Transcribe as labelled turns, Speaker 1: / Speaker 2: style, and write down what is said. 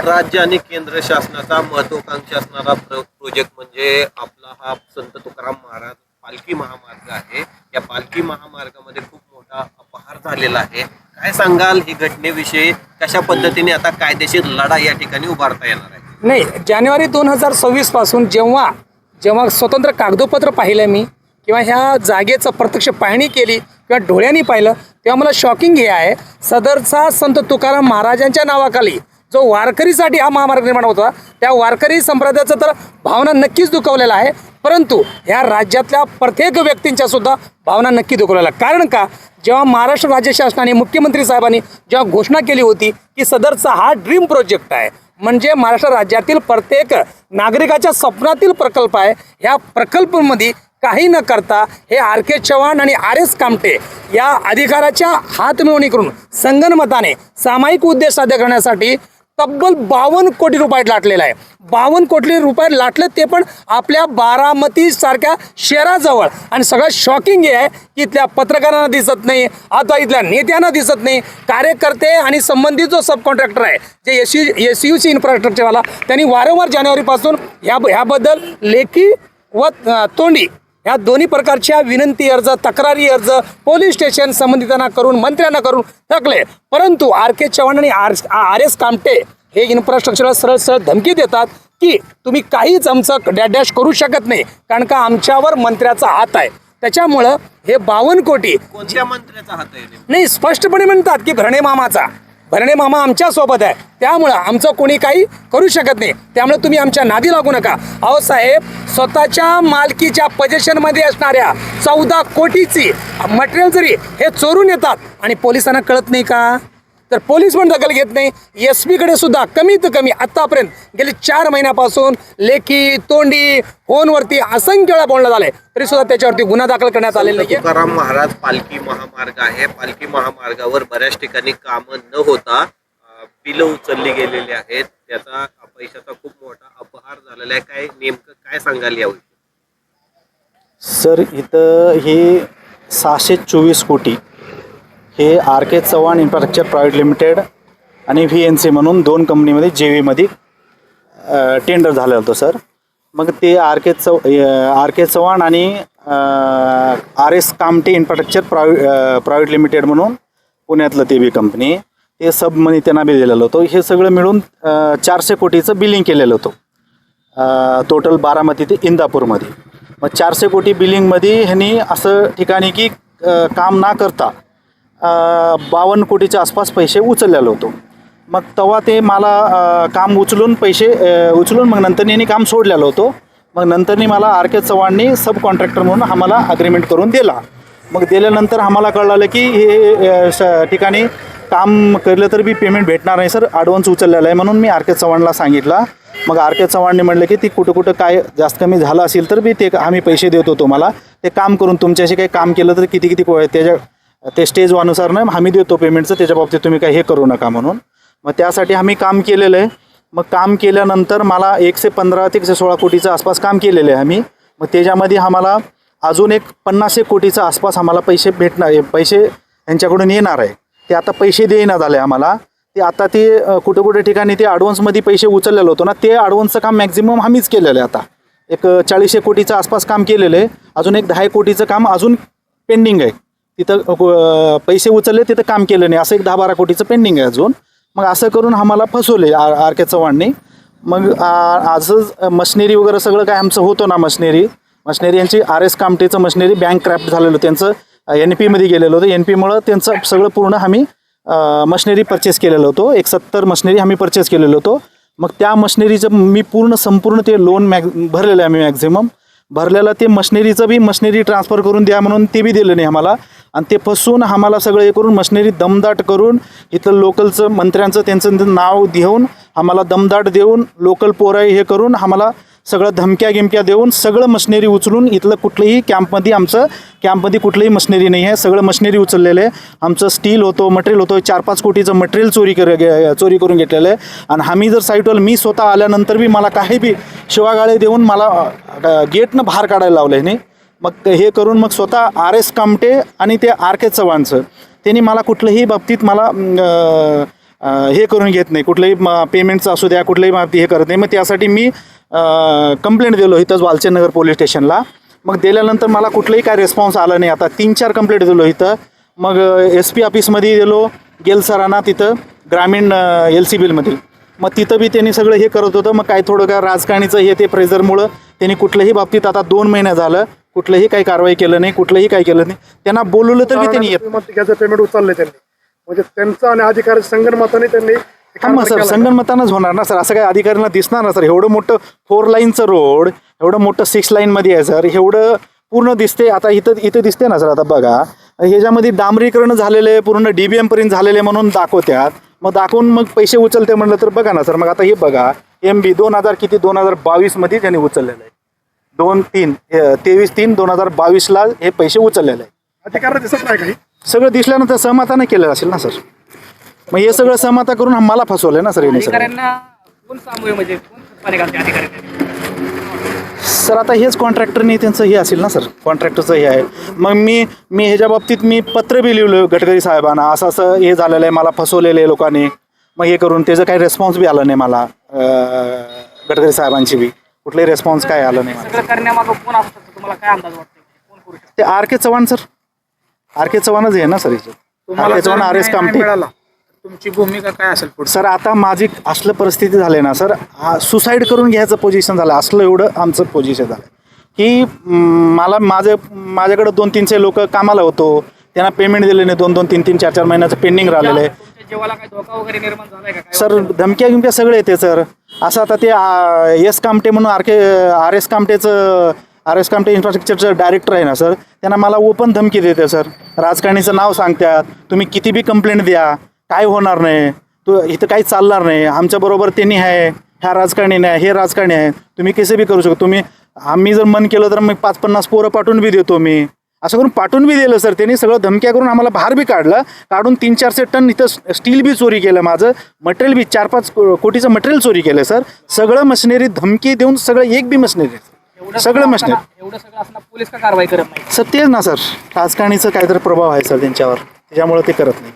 Speaker 1: राज्य आणि केंद्र शासनाचा महत्वाकांक्षी असणारा प्रोजेक्ट म्हणजे आपला हा संत तुकाराम महाराज पालखी महामार्ग आहे। या पालखी महामार्गामध्ये खूप मोठा अपहार झालेला आहे। काय सांगाल ही घटनेविषयी? कशा पद्धतीने आता कायदेशीर लढा या ठिकाणी उभारता येणार आहे?
Speaker 2: नाही, जानेवारी 2026 पासून जेव्हा स्वतंत्र कागदोपत्र पाहिलं मी किंवा ह्या जागेचं प्रत्यक्ष पाहणी केली किंवा डोळ्यांनी पाहिलं तेव्हा मला शॉकिंग हे आहे, सदरचा संत तुकाराम महाराजांच्या नावाखाली जो वारकरीसाठी हा महामार्ग निर्माण होता त्या वारकरी संप्रदायाचं तर भावना नक्कीच दुखावलेला आहे, परंतु ह्या राज्यातल्या प्रत्येक व्यक्तींच्या सुद्धा भावना नक्की दुखावलेला। कारण का, जेव्हा महाराष्ट्र राज्य शासनाने मुख्यमंत्री साहेबांनी जेव्हा घोषणा केली होती की सदरचा हा ड्रीम प्रोजेक्ट आहे, म्हणजे महाराष्ट्र राज्यातील प्रत्येक नागरिकाच्या स्वप्नातील प्रकल्प आहे, ह्या प्रकल्पामध्ये काही न करता हे RK चव्हाण आणि RS कामटे या अधिकाराच्या हातमिळवणी करून संगनमताने सामायिक उद्देश साध्य करण्यासाठी तब्बल 52 कोटी रुपये लाटलेला आहे। 52 कोटी रुपये लाटले, ते पण आपल्या बारामती सारख्या शहराजवळ। आणि सगळं शॉकिंग हे आहे की इथल्या पत्रकारांना दिसत नाही, आता इथल्या नेत्यांना दिसत नाही, कार्यकर्ते आणि संबंधित जो सब कॉन्ट्रॅक्टर आहे जे SUC इन्फ्रास्ट्रक्चरवाला, त्यांनी वारंवार जानेवारीपासून ह्याबद्दल लेखी व तोंडी ह्या दोन्ही प्रकारच्या विनंती अर्ज, तक्रारी अर्ज पोलीस स्टेशन संबंधितांना करून मंत्र्यांना करून थकले, परंतु RK चव्हाण आणि RS कामटे हे इन्फ्रास्ट्रक्चरला सरळ सरळ धमकी देतात की तुम्ही काहीच आमचं डॅश करू शकत नाही, कारण का आमच्यावर मंत्र्याचा हात आहे। त्याच्यामुळं हे 52 कोटी
Speaker 1: कोणत्या मंत्र्याचा हात आहे?
Speaker 2: नाही, स्पष्टपणे म्हणतात की भरणे मामा आमच्या सोबत आहे, त्यामुळं आमचं कोणी काही करू शकत नाही, त्यामुळे तुम्ही आमच्या नादी लागू नका। अहो साहेब, स्वतःच्या मालकीच्या पोझिशनमध्ये असणाऱ्या 14 कोटीची मटेरियल जरी हे चोरून येतात आणि पोलिसांना कळत नाही का? तर पोलीस पण दखल घेत नाही। SP कडे सुद्धा कमीत कमी आतापर्यंत गेली 4 महिन्यापासून लेखी तोंडी फोनवरती असंख्य वेळा बोलणं झालंय, तरी सुद्धा त्याच्यावरती गुन्हा दाखल करण्यात आलेला नाही।
Speaker 1: तुकाराम महाराज पालखी महामार्ग आहे, पालखी महामार्गावर बऱ्याच ठिकाणी कामं न होता बिलं उचलली गेलेली आहेत, त्याचा पैशाचा खूप मोठा अपहार झालेला आहे। काय नेमकं काय सांगाल याविषयी?
Speaker 3: सर, इथं हे 624 कोटी हे RK Chavan infrastructure private limited आणि VNC म्हणून 2 कंपनीमध्ये JV टेंडर झालं होतं सर। मग ते RK चव्हाण आणि RS Kamte infrastructure private limited म्हणून पुण्यातलं ते बी कंपनी, ते सब मनी त्यांना बी दिलेलं होतं। हे सगळं मिळून 400 कोटीचं बिलिंग केलेलं होतं टोटल बारामती ते इंदापूरमध्ये। मग 400 कोटी बिलिंगमध्ये ह्यांनी असं ठिकाणी की काम ना करता 52 कोटीच्या आसपास पैसे उचललेलं होतं। मग तेव्हा ते मला काम उचलून मग नंतर यांनी काम सोडलेलं होतं। मग नंतरनी मला RK चव्हाणनी सब कॉन्ट्रॅक्टर म्हणून आम्हाला अग्रीमेंट करून दिला। मग दिल्यानंतर आम्हाला कळलं की हे ठिकाणी काम केलं तर बी पेमेंट भेटणार नाही सर, ॲडव्हान्स उचललेलं आहे, म्हणून मी RK चव्हाणला सांगितलं। मग RK चव्हाणने म्हटलं की ती कुठं काय जास्त कमी झालं असेल तर बी ते आम्ही पैसे देतो तुम्हाला, ते काम करून तुमच्याशी काही काम केलं तर किती ते स्टेज वानुसार नाही आम्ही देतो पेमेंटचं, त्याच्या बाबतीत तुम्ही काही हे करू नका म्हणून। मग त्यासाठी आम्ही काम केलेलं आहे। मग काम केल्यानंतर मला 115 ते 116 कोटीच्या आसपास काम केलेलं आहे आम्ही। मग त्याच्यामध्ये आम्हाला अजून एक 50 कोटीच्या आसपास आम्हाला पैसे पैसे यांच्याकडून येणार आहे। ते आता पैसे देईना झाले आम्हाला, ते आता ते कुठे ठिकाणी ते ॲडव्हान्समध्ये पैसे उचललेलं होतं ना, ते ॲडव्हान्सचं काम मॅक्झिमम आम्हीच केलेलं आहे। आता एक 40 कोटीच्या आसपास काम केलेलं आहे, अजून एक 10 कोटीचं काम अजून पेंडिंग आहे, तिथं पैसे उचलले तिथं काम केलं नाही, असं एक 10-12 कोटीचं पेंडिंग आहे अजून। मग असं करून आम्हाला फसवले RK चव्हाणने। मग असं मशिनरी वगैरे सगळं काय आमचं होतं ना, मशिनरी यांची RS कामटेचं मशिनरी बँक क्रॅप्ट झालेलं, त्यांचं NP गेलेलं होतं। NPमुळं त्यांचं सगळं पूर्ण आम्ही मशिनरी परचेस केलेलं होतं, एक 70 मशिनरी आम्ही परचेस केलेलं होतं। मग त्या मशिनरीचं मी संपूर्ण ते लोन भरलेलं आहे, आम्ही मॅक्झिमम भरलेलं, ते मशिनरी ट्रान्सफर करून द्या म्हणून ते बी दिलं नाही आम्हाला। आणि ते फसून आम्हाला सगळं हे करून मशिनरी दमदाट करून इथं लोकलचं मंत्र्यांचं त्यांचं नाव देऊन आम्हाला दमदाट देऊन लोकल पोराई हे करून आम्हाला सगळं धमक्या देऊन सगळं मशिनरी उचलून इथलं कुठलंही कॅम्पमध्ये कुठलंही मशिनरी नाही आहे, सगळं मशिनरी उचललेलं आहे। आमचं स्टील होतं, मटेरियल होतं, 4-5 कोटीचं मटेरियल चोरी करून घेतलेलं आहे। आणि आम्ही जर साईटवर मी स्वतः आल्यानंतर बी मला काही बी शिवागाळे देऊन मला गेटनं बाहेर काढायला लावलं आहे नाही। मग हे करून मग स्वतः RS कामटे आणि ते RK चव्हाणचं त्यांनी मला कुठल्याही बाबतीत मला हे करून घेत नाही, कुठलंही पेमेंटचं असू द्या, कुठलंही हे करत नाही. मग त्यासाठी मी कंप्लेंट दिलो इथंच वालचंदनगर पोलीस स्टेशनला. मग दिल्यानंतर मला कुठलंही काय रिस्पॉन्स आला नाही. आता 3-4 कंप्लेंट दिलो इथं. मग SP ऑफिसमध्ये दिलो, गेल सरांना तिथं ग्रामीण LC बिलमधील. मग तिथं बी त्यांनी सगळं हे करत होतं. मग काय थोडं काय राजकारणीचं हे ते प्रेझरमुळं त्यांनी कुठल्याही बाबतीत आता 2 महिने झालं कुठलंही काही कारवाई केलं नाही, कुठलंही काही केलं नाही. त्यांना बोलवलं तर बी त्यांनी येत.
Speaker 4: त्याचं पेमेंट उचललंय त्यांनी, म्हणजे त्यांचं आणि अधिकारी संगणमताने त्यांनी
Speaker 3: हा मग सर संगणमतानंच होणार ना सर, असं काही अधिकाऱ्यांना दिसणार ना सर. एवढं मोठं 4 लाईनचं रोड, एवढं मोठं 6 लाईनमध्ये आहे सर, एवढं पूर्ण दिसते. आता इथं दिसते ना सर. आता बघा ह्याच्यामध्ये डांबरीकरण झालेलं आहे, पूर्ण DBM पर्यंत झालेले म्हणून दाखवत्यात. मग दाखवून मग पैसे उचलते म्हणलं तर बघा ना सर. मग आता हे बघा MB 2022 मध्ये त्यांनी उचललेलं आहे. 23/3/2022ला हे पैसे उचललेले आहे.
Speaker 4: अधिकारी दिसत नाही काही.
Speaker 3: सगळं दिसल्यानंतर सहमताने केलेलं असेल ना सर. मग हे सगळं सहमता करून मला फसवलंय ना सर यांनी सर.
Speaker 2: कोण सामूहिक म्हणजे कोण खतपाणी घालते अधिकारी?
Speaker 3: सर आता हेच कॉन्ट्रॅक्टरनी त्यांचं हे असेल ना सर, कॉन्ट्रॅक्टरचं हे आहे. मग मी ह्याच्या बाबतीत मी पत्र बी लिहिलं गडकरी साहेबांना, असं हे झालेलं आहे, मला फसवलेलं आहे लोकांनी. मग हे करून त्याचं काही रिस्पॉन्स बी आला नाही मला, गडकरी साहेबांची बी कुठलाही रिस्पॉन्स काय आलं नाही मला.
Speaker 2: सगळं करण्यामागं कोण असतं तुम्हाला काय अंदाज वाटतो? कोण करू शकतो?
Speaker 3: ते RK चव्हाण सर, RK चव्हाणच आहे ना सर इथं. RK Chavan, RS Kamthi.
Speaker 4: तुमची भूमिका काय असेल पुढे?
Speaker 3: सर आता माझी असलं परिस्थिती झाली ना सर, सुसाईड करून घ्यायचं पोझिशन झालं. असलं एवढं आमचं पोझिशन झालं की माझ्याकडे 2-3 लोक कामाला होतो, त्यांना पेमेंट दिले नाही. 2-2, 3-3, 4-4 महिन्याचं पेंडिंग राहिलेलं आहे
Speaker 2: जेव्हाला काही धोका वगैरे निर्माण झालाय का?
Speaker 3: सर. धमक्या सगळे येते सर. असं आता ते S कामटे म्हणून RS कामटे इन्फ्रास्ट्रक्चरचं डायरेक्टर आहे ना सर, त्यांना मला ओपन धमकी देते सर. राजकारणीचं नाव सांगतात, तुम्ही किती बी कंप्लेंट द्या, काय होणार नाही, इथं काही चालणार नाही, आमच्याबरोबर त्यांनी आहे, ह्या राजकारणी नाही, हे राजकारणी आहे, तुम्ही कसे बी करू शकतो. आम्ही जर मन केलं तर मग 5-50 पोरं पाठवून बी देतो मी. असं करून पाठवून बी दिलं सर. त्यांनी सगळं धमक्या करून आम्हाला बाहेर बी काढून 300-400 टन इथं स्टील बी चोरी केलं, माझं मटेरियल बी 4-5 कोटीचं मटेरियल चोरी केलं सर. सगळं मशिनरी धमकी देऊन सगळं एक बी मशिनरी, सगळं मशिनरी.
Speaker 2: एवढं सगळं असताना पोलीस का कारवाई करत नाही?
Speaker 3: सर तेच ना सर, राजकारणीचं काहीतरी प्रभाव आहे सर त्यांच्यावर, त्याच्यामुळे ते करत नाही.